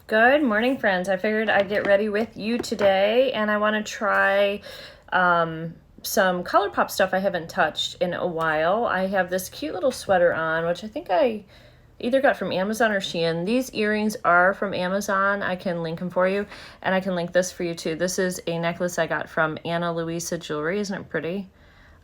Good morning, friends. I figured I'd get ready with you today, and I want to try some Colourpop stuff I haven't touched in a while. I have this cute little sweater on, which I think I either got from Amazon or Shein. These earrings are from Amazon. I can link them for you, and I can link this for you too. This is a necklace I got from Ana Luisa Jewelry. Isn't it pretty?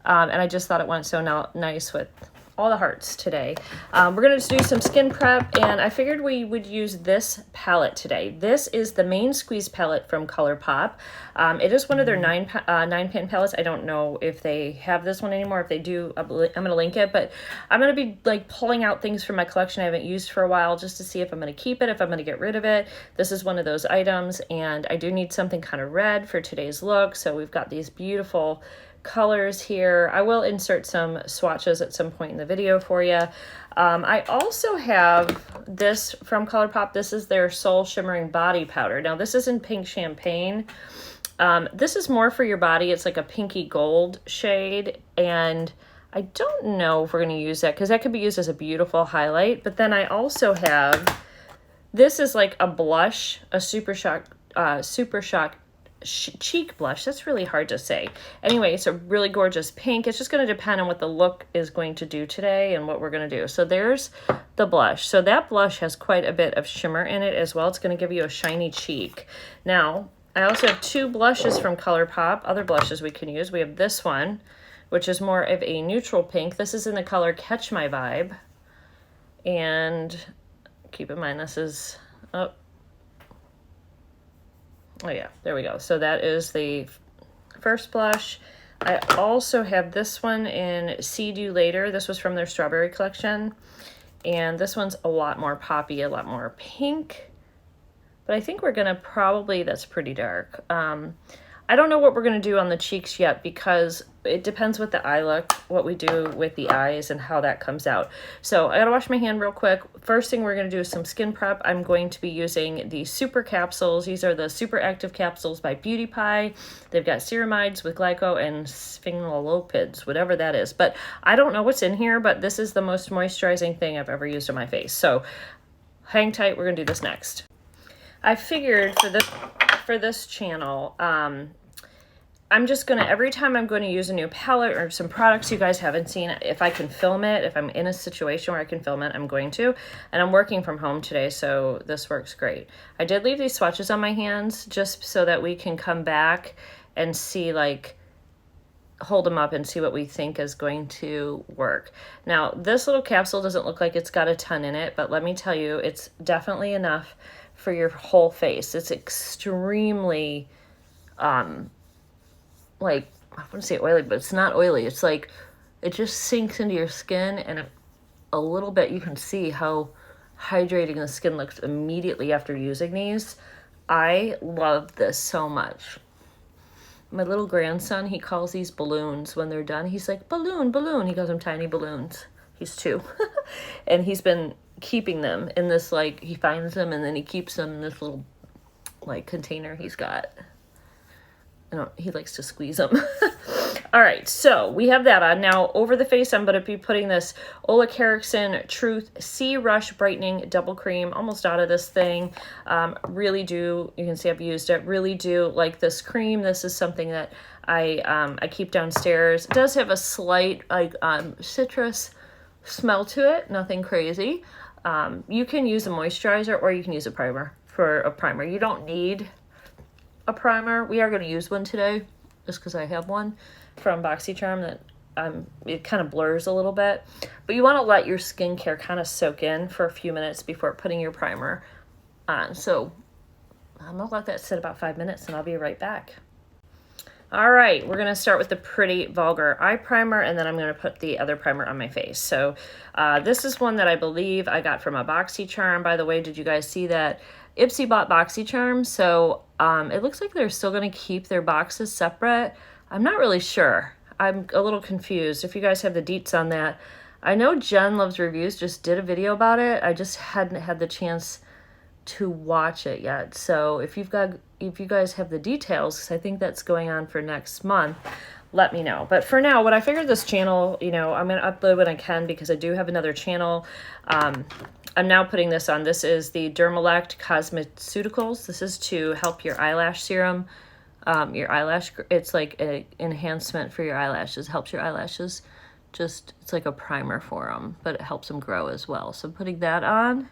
And I just thought it went so nice with all the hearts today. We're going to do some skin prep, and I figured we would use this palette today. This is the main squeeze palette from Colourpop. It is one of their 9-pan palettes. I don't know if they have this one anymore. If they do, I'm going to link it, but I'm going to be like pulling out things from my collection I haven't used for a while just to see if I'm going to keep it, if I'm going to get rid of it. This is one of those items, and I do need something kind of red for today's look. So we've got these beautiful colors here. I will insert some swatches at some point in the video for you. I also have this from Colourpop. This is their Soul Shimmering Body Powder. Now this is in Pink Champagne. This is more for your body. It's like a pinky gold shade, and I don't know if we're going to use that because that could be used as a beautiful highlight. But then I also have, this is like a blush, a Super Shock cheek blush. That's really hard to say. Anyway, it's a really gorgeous pink. It's just going to depend on what the look is going to do today and what we're going to do. So there's the blush. So that blush has quite a bit of shimmer in it as well. It's going to give you a shiny cheek. Now, I also have two blushes from Colourpop, other blushes we can use. We have this one, which is more of a neutral pink. This is in the color Catch My Vibe. And keep in mind, this is, oh yeah, there we go. So that is the first blush. I also have this one in See You Later. This was from their strawberry collection. And this one's a lot more poppy, a lot more pink. But I think we're going to probably, that's pretty dark. I don't know what we're going to do on the cheeks yet because it depends with the eye look, what we do with the eyes and how that comes out. So I got to wash my hand real quick. First thing we're going to do is some skin prep. I'm going to be using the super capsules. These are the super active capsules by Beauty Pie. They've got ceramides with glyco and sphingolipids, whatever that is. But I don't know what's in here, but this is the most moisturizing thing I've ever used on my face. So hang tight. We're going to do this next. I figured for this channel, I'm just going to, every time I'm going to use a new palette or some products you guys haven't seen, if I can film it, if I'm in a situation where I can film it, I'm going to. And I'm working from home today, so this works great. I did leave these swatches on my hands just so that we can come back and see, like, hold them up and see what we think is going to work. Now, this little capsule doesn't look like it's got a ton in it, but let me tell you, it's definitely enough for your whole face. It's extremely, like, I wouldn't say oily, but it's not oily. It's like, it just sinks into your skin, and a little bit you can see how hydrating the skin looks immediately after using these. I love this so much. My little grandson, he calls these balloons when they're done. He's like, balloon, balloon. He calls them tiny balloons. He's 2. And he's been keeping them in this, like, he finds them and then he keeps them in this little, like, container he's got. He likes to squeeze them. All right, so we have that on. Now, over the face, I'm going to be putting this Olehenriksen Truth Sea Rush Brightening Double Cream. Almost out of this thing. Really do, you can see I've used it, really do like this cream. This is something that I keep downstairs. It does have a slight, like, citrus smell to it. Nothing crazy. You can use a moisturizer or you can use a primer for a primer. You don't need a primer. We are going to use one today just because I have one from BoxyCharm that it kind of blurs a little bit, but you want to let your skincare kind of soak in for a few minutes before putting your primer on. So I'm going to let that sit about 5 minutes and I'll be right back. All right, we're going to start with the Pretty Vulgar Eye Primer, and then I'm going to put the other primer on my face. So this is one that I believe I got from a BoxyCharm. By the way, did you guys see that Ipsy bought BoxyCharm? So it looks like they're still going to keep their boxes separate. I'm not really sure. I'm a little confused. If you guys have the deets on that. I know Jen Loves Reviews just did a video about it. I just hadn't had the chance to watch it yet. So if you guys have the details, because I think that's going on for next month, let me know. But for now, what I figured this channel, I'm going to upload when I can because I do have another channel I'm now putting this on. This is the Dermalect Cosmeceuticals. This is to help your eyelash serum. Your eyelash, it's like an enhancement for your eyelashes. Helps your eyelashes. Just, it's like a primer for them, but it helps them grow as well. So I'm putting that on.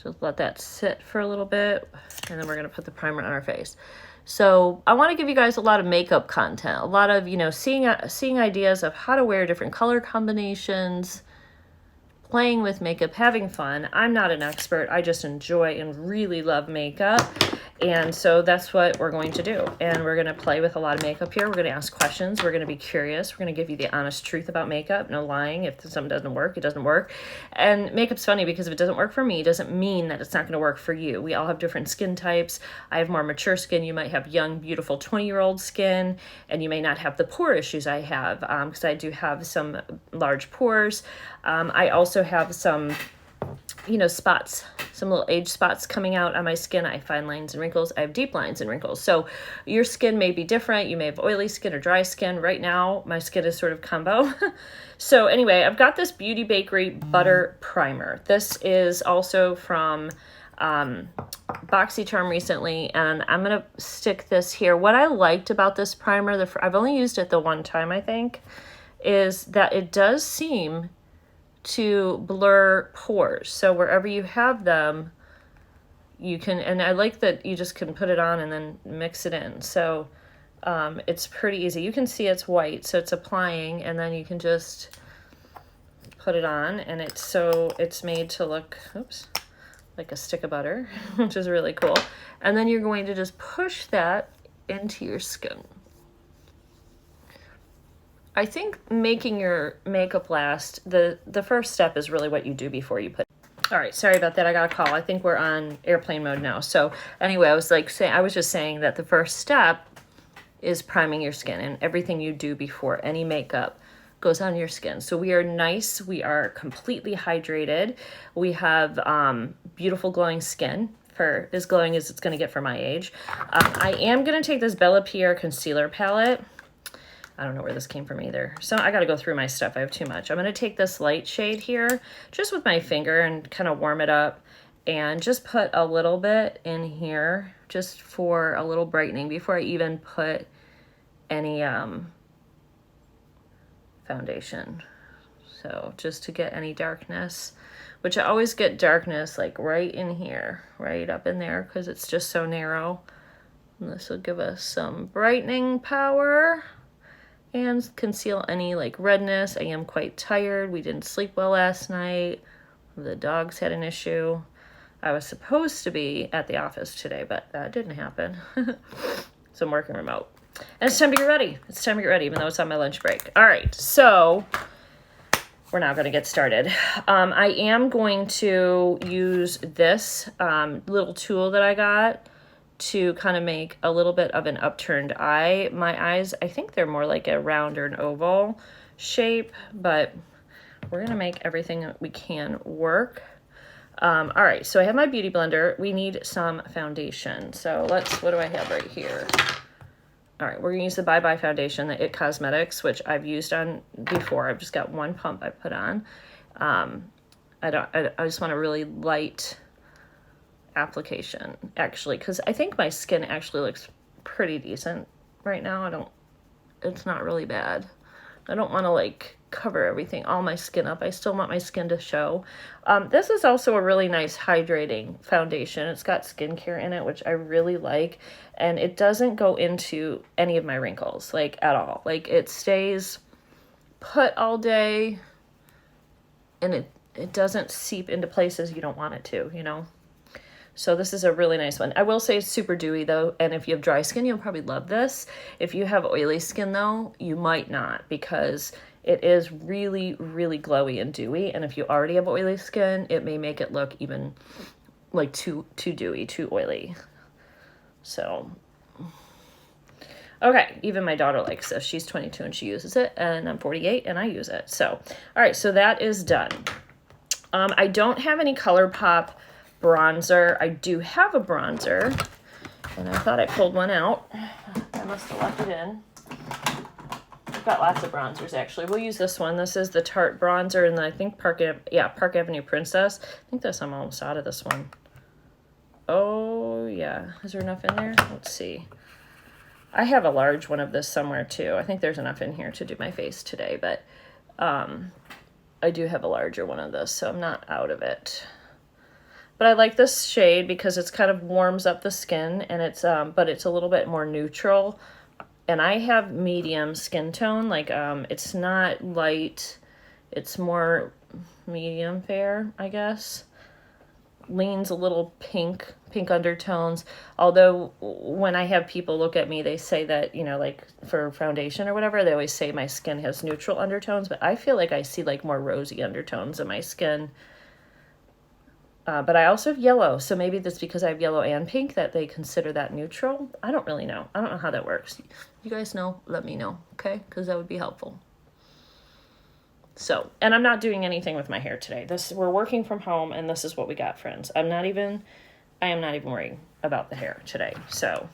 Just let that sit for a little bit, and then we're gonna put the primer on our face. So I want to give you guys a lot of makeup content, a lot of, you know, seeing ideas of how to wear different color combinations, playing with makeup, having fun. I'm not an expert. I just enjoy and really love makeup. And so that's what we're going to do. And we're going to play with a lot of makeup here. We're going to ask questions. We're going to be curious. We're going to give you the honest truth about makeup. No lying. If something doesn't work, it doesn't work. And makeup's funny because if it doesn't work for me, it doesn't mean that it's not going to work for you. We all have different skin types. I have more mature skin. You might have young, beautiful 20-year-old skin, and you may not have the pore issues I have, because I do have some large pores. I also have some, you know, spots, some little age spots coming out on my skin. I have fine lines and wrinkles. I have deep lines and wrinkles. So your skin may be different. You may have oily skin or dry skin. Right now, my skin is sort of combo. So anyway, I've got this Beauty Bakery Butter Primer. This is also from BoxyCharm recently, and I'm going to stick this here. What I liked about this primer, I've only used it the one time, I think, is that it does seem to blur pores. So wherever you have them, you can, and I like that you just can put it on and then mix it in. So it's pretty easy. You can see it's white, so it's applying, and then you can just put it on, and it's made to look, oops, like a stick of butter, which is really cool. And then you're going to just push that into your skin. I think making your makeup last, the first step is really what you do before you put. All right, sorry about that. I got a call. I think we're on airplane mode now. So anyway, I was just saying that the first step is priming your skin, and everything you do before any makeup goes on your skin. So we are nice. We are completely hydrated. We have beautiful glowing skin, for as glowing as it's going to get for my age. I am going to take this Bella Pierre concealer palette. I don't know where this came from either. So I got to go through my stuff. I have too much. I'm going to take this light shade here just with my finger and kind of warm it up and just put a little bit in here just for a little brightening before I even put any foundation. So just to get any darkness, which I always get darkness like right in here, right up in there, because it's just so narrow. And this will give us some brightening power and conceal any like redness. I am quite tired. We didn't sleep well last night. The dogs had an issue. I was supposed to be at the office today, but that didn't happen. So I'm working remote. And it's time to get ready. It's time to get ready, even though it's on my lunch break. All right, so we're now going to get started. I am going to use this little tool that I got to kind of make a little bit of an upturned eye. My eyes, I think they're more like a round or an oval shape, but we're going to make everything that we can work. All right, so I have my beauty blender. We need some foundation. So what do I have right here? All right, we're gonna use the Bye Bye foundation, the It Cosmetics, which I've used on before. I've just got one pump I put on. I just want a really light application, actually, because I think my skin actually looks pretty decent right now. It's not really bad. I don't want to like cover everything, all my skin up. I still want my skin to show. This is also a really nice hydrating foundation. It's got skincare in it, which I really like, and it doesn't go into any of my wrinkles, like at all. Like it stays put all day, and it doesn't seep into places you don't want it to, you know? So this is a really nice one. I will say it's super dewy though, and if you have dry skin, you'll probably love this. If you have oily skin though, you might not, because it is really, really glowy and dewy, and if you already have oily skin, it may make it look even like too dewy, too oily. So, okay, even my daughter likes this. She's 22 and she uses it, and I'm 48 and I use it. So, all right, so that is done. I don't have any Colourpop bronzer. I do have a bronzer, and I thought I pulled one out. I must have left it in. I've got lots of bronzers, actually. We'll use this one. This is the Tarte bronzer in the, I think, Park Avenue Princess. I think I'm almost out of this one. Oh, yeah. Is there enough in there? Let's see. I have a large one of this somewhere, too. I think there's enough in here to do my face today, but I do have a larger one of this, so I'm not out of it. But I like this shade because it's kind of warms up the skin, and it's but it's a little bit more neutral. And I have medium skin tone, like it's not light, it's more medium fair, I guess. Leans a little pink undertones. Although when I have people look at me, they say that, you know, like for foundation or whatever, they always say my skin has neutral undertones, but I feel like I see like more rosy undertones in my skin. But I also have yellow, so maybe that's because I have yellow and pink that they consider that neutral. I don't really know. I don't know how that works. You guys know? Let me know, okay? Because that would be helpful. So, and I'm not doing anything with my hair today. We're working from home, and this is what we got, friends. I am not even worrying about the hair today. So,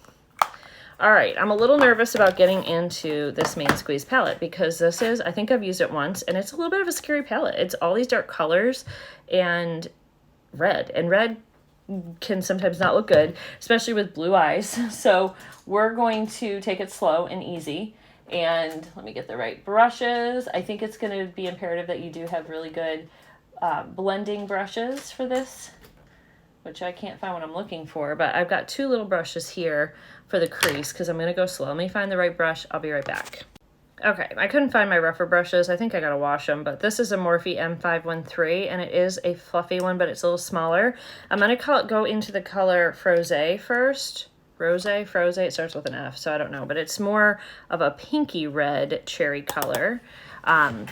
all right, I'm a little nervous about getting into this Main Squeeze palette because this is, I think I've used it once, and it's a little bit of a scary palette. It's all these dark colors and red can sometimes not look good, especially with blue eyes. So we're going to take it slow and easy. And let me get the right brushes. I think it's going to be imperative that you do have really good blending brushes for this, which I can't find what I'm looking for, but I've got two little brushes here for the crease because I'm going to go slow. Let me find the right brush. I'll be right back. Okay, I couldn't find my rougher brushes. I think I gotta wash them, but this is a Morphe M513, and it is a fluffy one, but it's a little smaller. I'm gonna go into the color Froze first. Froze, it starts with an F, so I don't know, but it's more of a pinky red cherry color. And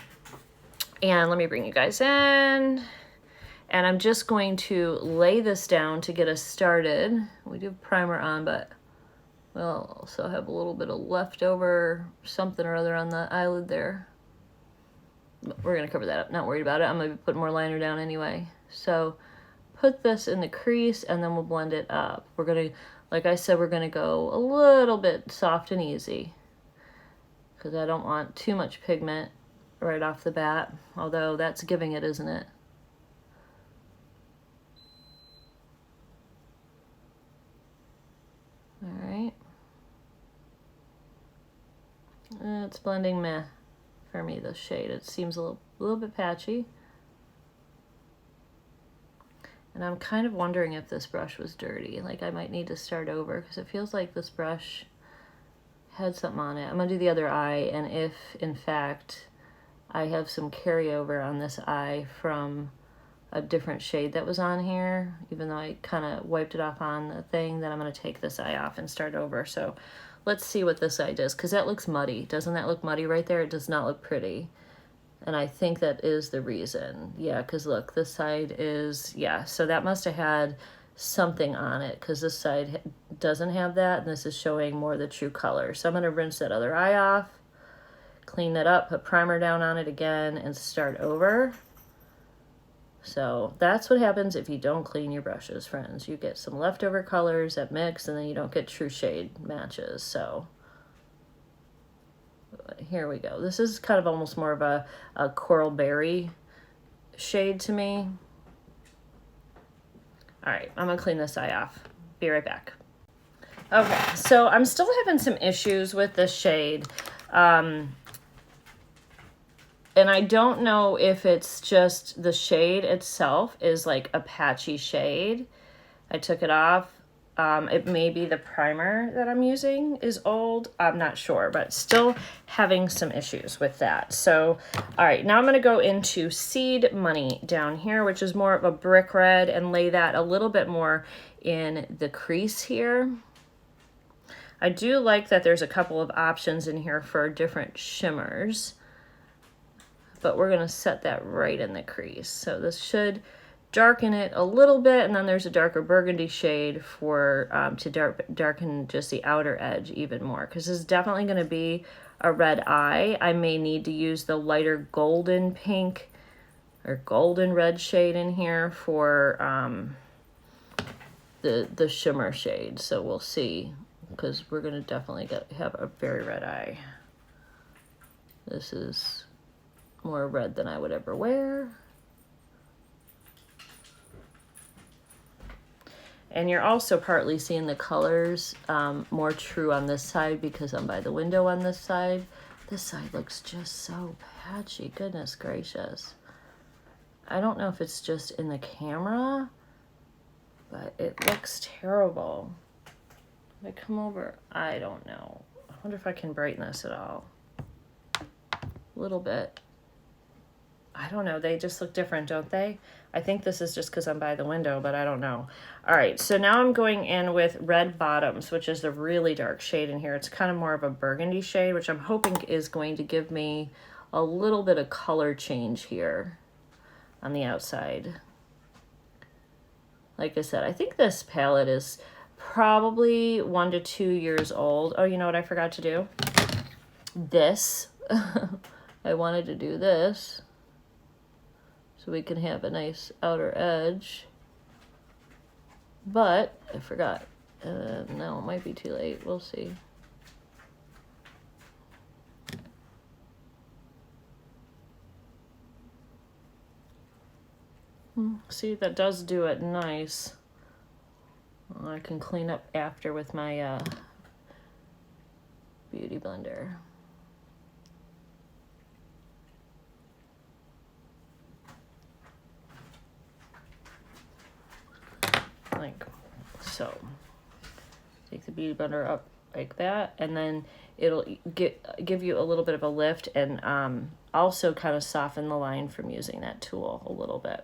let me bring you guys in. And I'm just going to lay this down to get us started. We do have primer on, but we'll also have a little bit of leftover something or other on the eyelid there. But we're going to cover that up. Not worried about it. I'm going to put more liner down anyway. So put this in the crease and then we'll blend it up. We're going to, like I said, we're going to go a little bit soft and easy because I don't want too much pigment right off the bat. Although that's giving it, isn't it? All right. It's blending meh for me, this shade. It seems a little bit patchy. And I'm kind of wondering if this brush was dirty. Like I might need to start over because it feels like this brush had something on it. I'm going to do the other eye, and if in fact I have some carryover on this eye from a different shade that was on here, even though I kind of wiped it off on the thing, then I'm going to take this eye off and start over. So let's see what this eye does, because that looks muddy. Doesn't that look muddy right there? It does not look pretty. And I think that is the reason. Yeah, because look, this side is, yeah, so that must have had something on it, because this side doesn't have that, and this is showing more the true color. So I'm going to rinse that other eye off, clean that up, put primer down on it again, and start over. So that's what happens if you don't clean your brushes, friends. You get some leftover colors that mix, and then you don't get true shade matches. So here we go. This is kind of almost more of a coral berry shade to me. All right, I'm gonna clean this eye off. Be right back. Okay, so I'm still having some issues with this shade. And I don't know if it's just the shade itself is like a patchy shade. I took it off. It may be the primer that I'm using is old. I'm not sure, but still having some issues with that. So, all right, now I'm going to go into Seed Money down here, which is more of a brick red, and lay that a little bit more in the crease here. I do like that there's a couple of options in here for different shimmers, but we're going to set that right in the crease. So this should darken it a little bit, and then there's a darker burgundy shade for to darken just the outer edge even more, because this is definitely going to be a red eye. I may need to use the lighter golden pink or golden red shade in here for the shimmer shade. So we'll see, because we're going to definitely have a very red eye. This is more red than I would ever wear. And you're also partly seeing the colors more true on this side because I'm by the window on this side. This side looks just so patchy, goodness gracious. I don't know if it's just in the camera, but it looks terrible. If I come over, I don't know. I wonder if I can brighten this at all. A little bit. I don't know, they just look different, don't they? I think this is just because I'm by the window, but I don't know. All right, so now I'm going in with Red Bottoms, which is the really dark shade in here. It's kind of more of a burgundy shade, which I'm hoping is going to give me a little bit of color change here on the outside. Like I said, I think this palette is probably 1 to 2 years old. Oh, you know what I forgot to do? This. I wanted to do this so we can have a nice outer edge, but I forgot. No, it might be too late. We'll see. See, that does do it nice. I can clean up after with my beauty blender. Like so. Take the beauty blender up like that, and then it'll give you a little bit of a lift, and also kind of soften the line from using that tool a little bit.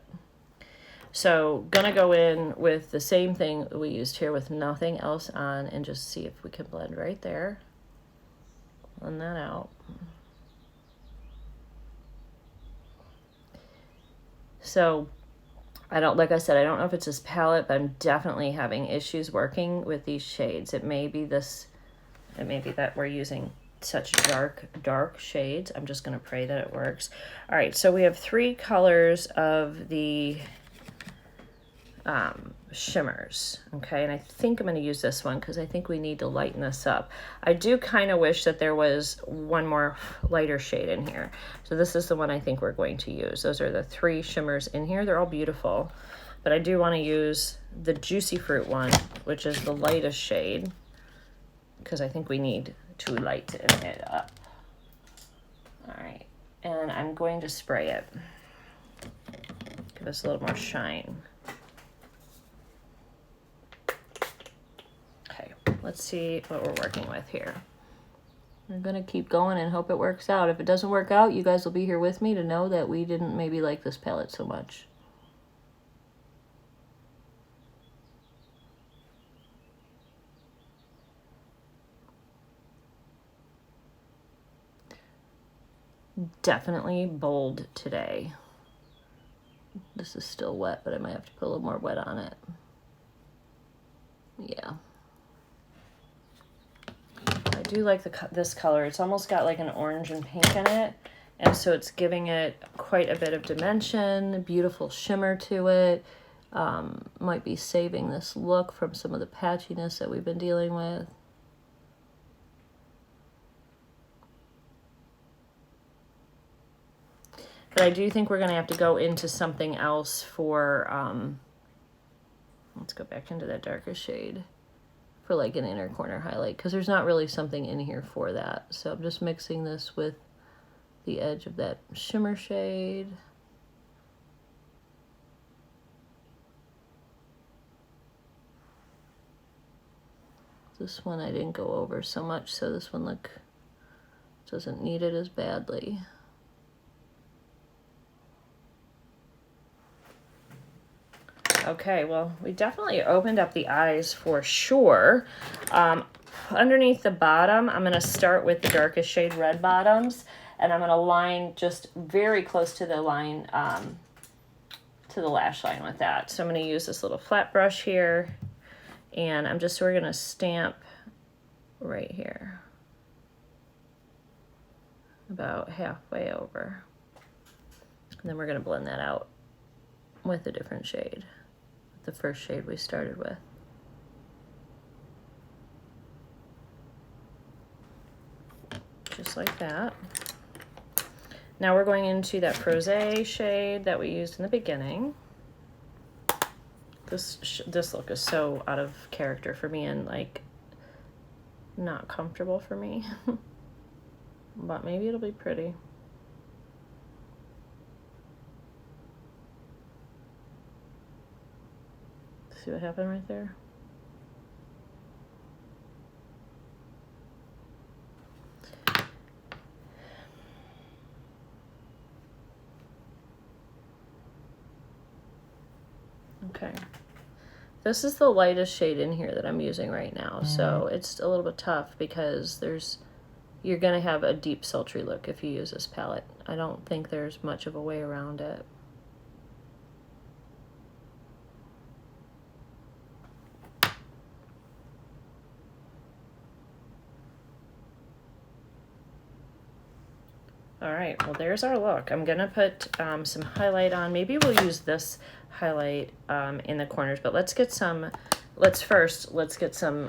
So gonna go in with the same thing we used here with nothing else on, and just see if we can blend right there. Blend that out. So I don't, like I said, I don't know if it's this palette, but I'm definitely having issues working with these shades. It may be this, it may be that we're using such dark shades. I'm just gonna pray that it works. All right, so we have 3 colors of the shimmers, okay, and I think I'm going to use this one because I think we need to lighten this up. I do kind of wish that there was one more lighter shade in here, so this is the one I think we're going to use. Those are the 3 shimmers in here. They're all beautiful, but I do want to use the Juicy Fruit one, which is the lightest shade, because I think we need to lighten it up. All right, and I'm going to spray it, give us a little more shine. Let's see what we're working with here. I'm gonna keep going and hope it works out. If it doesn't work out, you guys will be here with me to know that we didn't maybe like this palette so much. Definitely bold today. This is still wet, but I might have to put a little more wet on it. Yeah. I do like this color. It's almost got like an orange and pink in it, and so it's giving it quite a bit of dimension, beautiful shimmer to it. Might be saving this look from some of the patchiness that we've been dealing with. But I do think we're going to have to go into something else for, let's go back into that darker shade, for like an inner corner highlight, because there's not really something in here for that. So I'm just mixing this with the edge of that shimmer shade. This one I didn't go over so much, so this one doesn't need it as badly. Okay, well, we definitely opened up the eyes for sure. Underneath the bottom, I'm going to start with the darkest shade Red Bottoms, and I'm going to line just very close to the line, to the lash line with that. So I'm going to use this little flat brush here, and we're going to stamp right here, about halfway over. And then we're going to blend that out with a different shade, the first shade we started with. Just like that. Now we're going into that Frosé shade that we used in the beginning. This look is so out of character for me and like not comfortable for me. But maybe it'll be pretty. See what happened right there? Okay. This is the lightest shade in here that I'm using right now, so it's a little bit tough because you're gonna have a deep sultry look if you use this palette. I don't think there's much of a way around it. All right, well, there's our look. I'm gonna put some highlight on. Maybe we'll use this highlight in the corners, but let's get some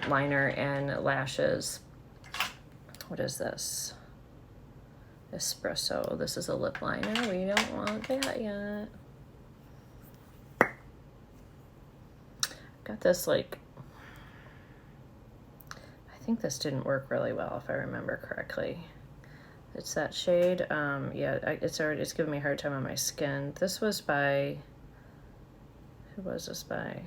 liner and lashes. What is this? Espresso. This is a lip liner. We don't want that yet. Got this, like, I think this didn't work really well if I remember correctly. It's that shade. Yeah, it's giving me a hard time on my skin. This was by, who was this by?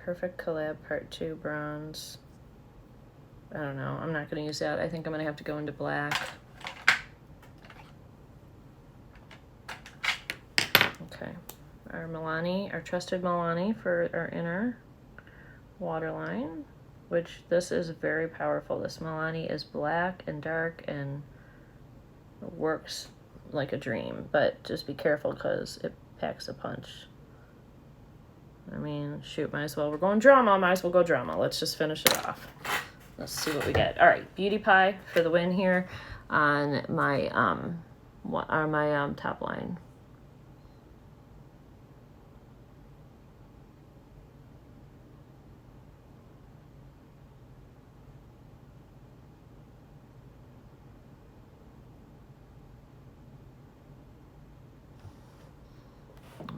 Perfect Collab Part 2 Bronze. I don't know. I'm not going to use that. I think I'm going to have to go into black. Okay. Our Milani, our trusted Milani for our inner waterline, which this is very powerful. This Milani is black and dark and works like a dream, but just be careful because it packs a punch. I mean, shoot, might as well. We're going drama, might as well go drama. Let's just finish it off. Let's see what we get. All right, Beauty Pie for the win here on my top line.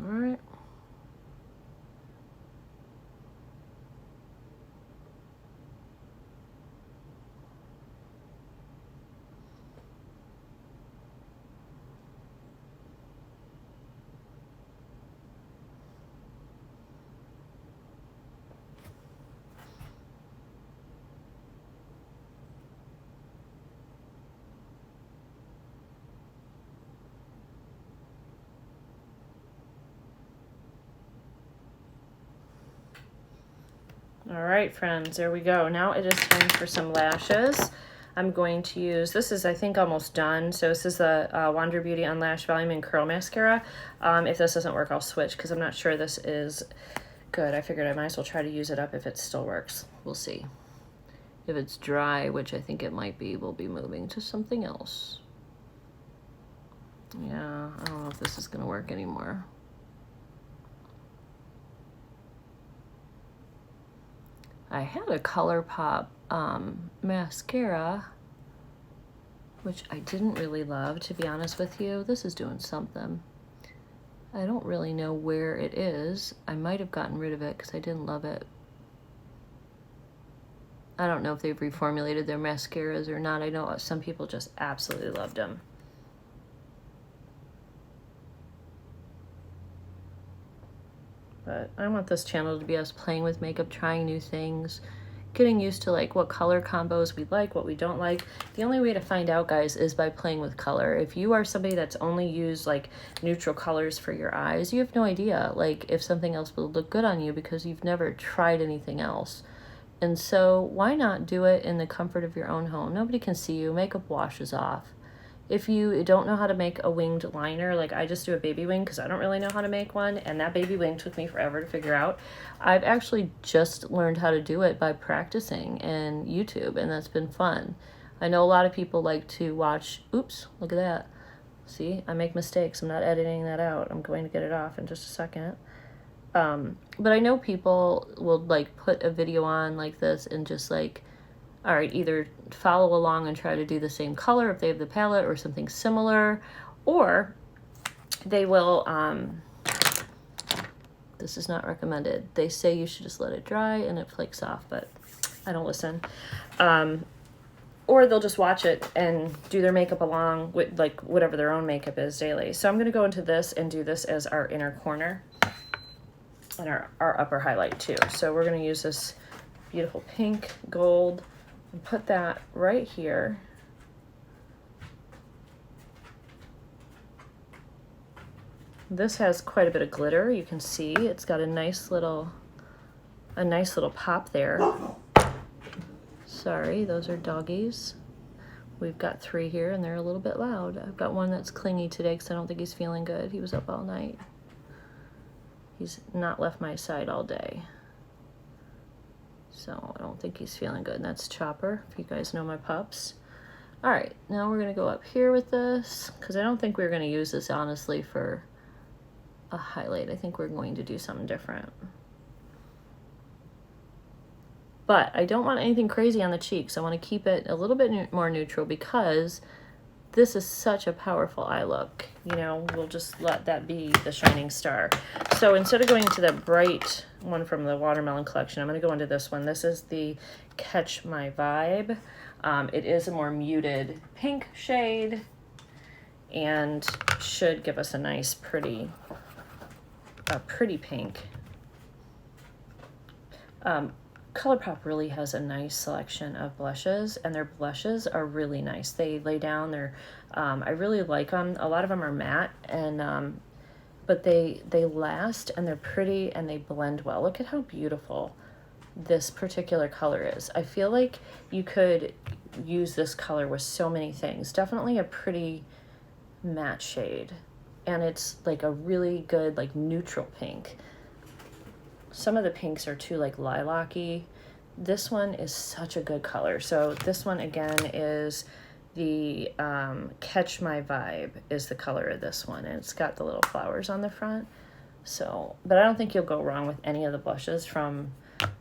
All right. All right, friends, there we go. Now it is time for some lashes. I'm going to use, this is, I think, almost done. So this is the Wander Beauty Unlash Volume and Curl Mascara. If this doesn't work, I'll switch because I'm not sure this is good. I figured I might as well try to use it up if it still works. We'll see. If it's dry, which I think it might be, we'll be moving to something else. Yeah, I don't know if this is going to work anymore. I had a Colourpop mascara, which I didn't really love, to be honest with you. This is doing something. I don't really know where it is. I might have gotten rid of it because I didn't love it. I don't know if they've reformulated their mascaras or not. I know some people just absolutely loved them. But I want this channel to be us playing with makeup, trying new things, getting used to like what color combos we like, what we don't like. The only way to find out, guys, is by playing with color. If you are somebody that's only used like neutral colors for your eyes, you have no idea like if something else will look good on you because you've never tried anything else. And so why not do it in the comfort of your own home? Nobody can see you. Makeup washes off. If you don't know how to make a winged liner, like I just do a baby wing because I don't really know how to make one, and that baby wing took me forever to figure out. I've actually just learned how to do it by practicing and YouTube, and that's been fun. I know a lot of people like to watch, oops, look at that. See, I make mistakes. I'm not editing that out. I'm going to get it off in just a second. But I know people will like put a video on like this and just like all right, either follow along and try to do the same color if they have the palette or something similar, or they will, this is not recommended. They say you should just let it dry and it flakes off, but I don't listen. Or they'll just watch it and do their makeup along with like whatever their own makeup is daily. So I'm gonna go into this and do this as our inner corner and our upper highlight too. So we're gonna use this beautiful pink gold and put that right here. This has quite a bit of glitter. You can see it's got a nice little pop there. Sorry, those are doggies. We've got 3 here and they're a little bit loud. I've got one that's clingy today because I don't think he's feeling good. He was up all night. He's not left my side all day. So I don't think he's feeling good. And that's Chopper, if you guys know my pups. All right, now we're gonna go up here with this because I don't think we're gonna use this honestly for a highlight. I think we're going to do something different. But I don't want anything crazy on the cheeks. I want to keep it a little bit more neutral because this is such a powerful eye look. You know, we'll just let that be the shining star. So instead of going to the bright one from the Watermelon collection, I'm going to go into this one. This is the Catch My Vibe. It is a more muted pink shade and should give us a nice, pretty pink. Colourpop really has a nice selection of blushes, and their blushes are really nice. They lay down, I really like them. A lot of them are matte, and but they last, and they're pretty, and they blend well. Look at how beautiful this particular color is. I feel like you could use this color with so many things. Definitely a pretty matte shade, and it's like a really good like neutral pink. Some of the pinks are too like lilac-y. This one is such a good color. So this one again is the Catch My Vibe is the color of this one, and it's got the little flowers on the front. So, but I don't think you'll go wrong with any of the blushes from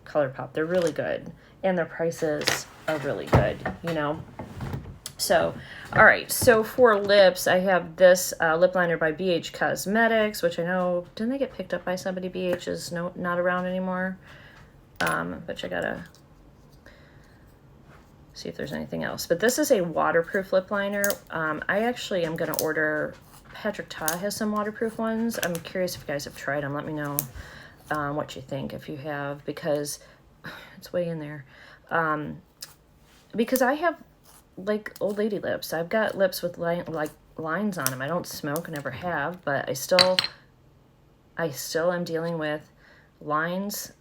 Colourpop. They're really good, and their prices are really good, you know. So, all right, so for lips, I have this lip liner by BH Cosmetics, which I know, didn't they get picked up by somebody? BH is not around anymore, but I gotta see if there's anything else. But this is a waterproof lip liner. I actually am gonna order, Patrick Ta has some waterproof ones. I'm curious if you guys have tried them. Let me know what you think if you have, because it's way in there. Because I have like old lady lips. I've got lips with like lines on them. I don't smoke, never have, but I still am dealing with lines,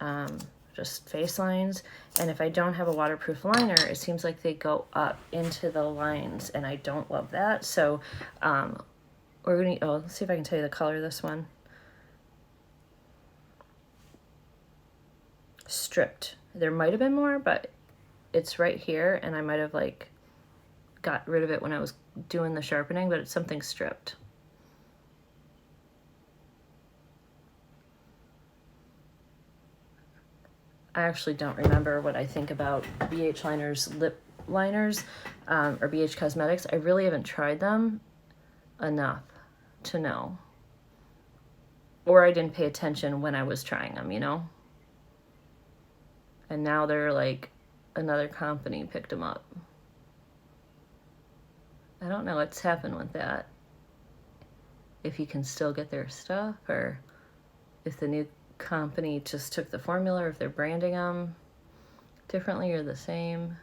just face lines. And if I don't have a waterproof liner, it seems like they go up into the lines, and I don't love that. So we're gonna, let's see if I can tell you the color of this one. Stripped. There might have been more, but it's right here, and I might have like got rid of it when I was doing the sharpening, but it's something stripped. I actually don't remember what I think about BH Liner's lip liners, or BH Cosmetics. I really haven't tried them enough to know. Or I didn't pay attention when I was trying them, you know? And now they're like, another company picked them up. I don't know what's happened with that. If you can still get their stuff, or if the new company just took the formula, or if they're branding them differently or the same.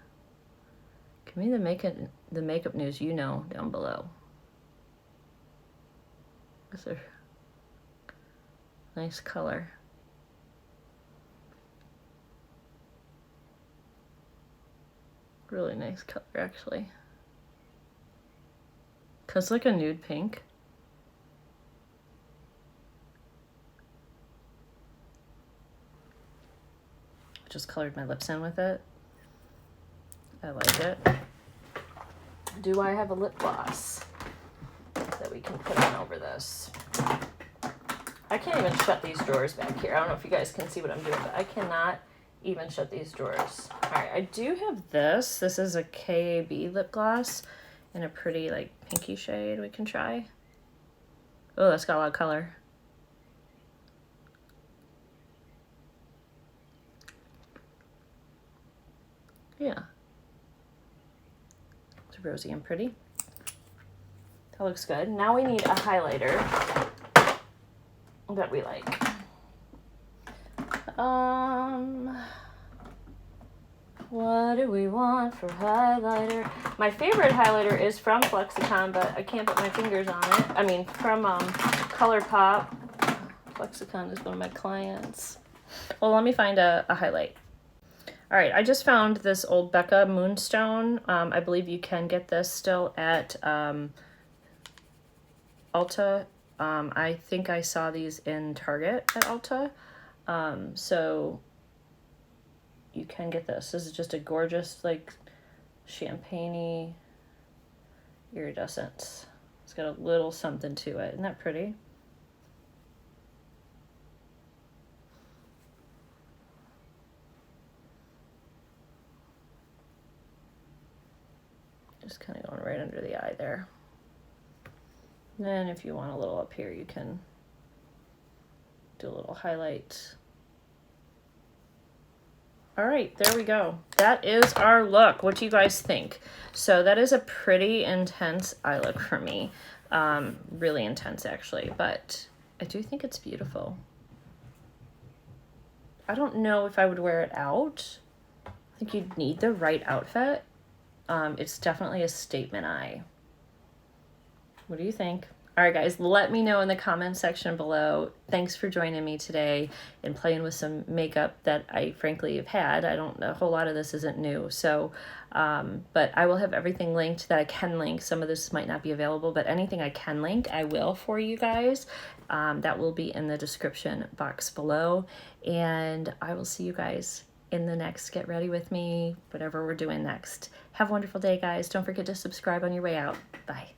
Give me the makeup news you know down below. This is a nice color. Really nice color, actually. Cause like a nude pink. Just colored my lips in with it. I like it. Do I have a lip gloss that we can put on over this? I can't even shut these drawers back here. I don't know if you guys can see what I'm doing, but I cannot even shut these drawers. All right, I do have this. This is a KAB lip gloss in a pretty like pinky shade we can try. Oh, that's got a lot of color. Yeah. It's rosy and pretty. That looks good. Now we need a highlighter that we like. What do we want for highlighter? My favorite highlighter is from Flexicon, but I can't put my fingers on it. I mean, from Colourpop. Flexicon is one of my clients. Well, let me find a highlight. All right, I just found this old Becca Moonstone. I believe you can get this still at Ulta. I think I saw these in Target at Ulta. So you can get this. This is just a gorgeous, like, champagne-y iridescence. It's got a little something to it. Isn't that pretty? Just kind of going right under the eye there. And then if you want a little up here, you can do a little highlight. All right, there we go. That is our look. What do you guys think? So that is a pretty intense eye look for me. Really intense, actually, but I do think it's beautiful. I don't know if I would wear it out. I think you'd need the right outfit. It's definitely a statement eye. What do you think? All right, guys, let me know in the comment section below. Thanks for joining me today and playing with some makeup that I frankly have had. A whole lot of this isn't new. So, but I will have everything linked that I can link. Some of this might not be available, but anything I can link, I will for you guys. That will be in the description box below. And I will see you guys in the next Get Ready With Me, whatever we're doing next. Have a wonderful day, guys. Don't forget to subscribe on your way out. Bye.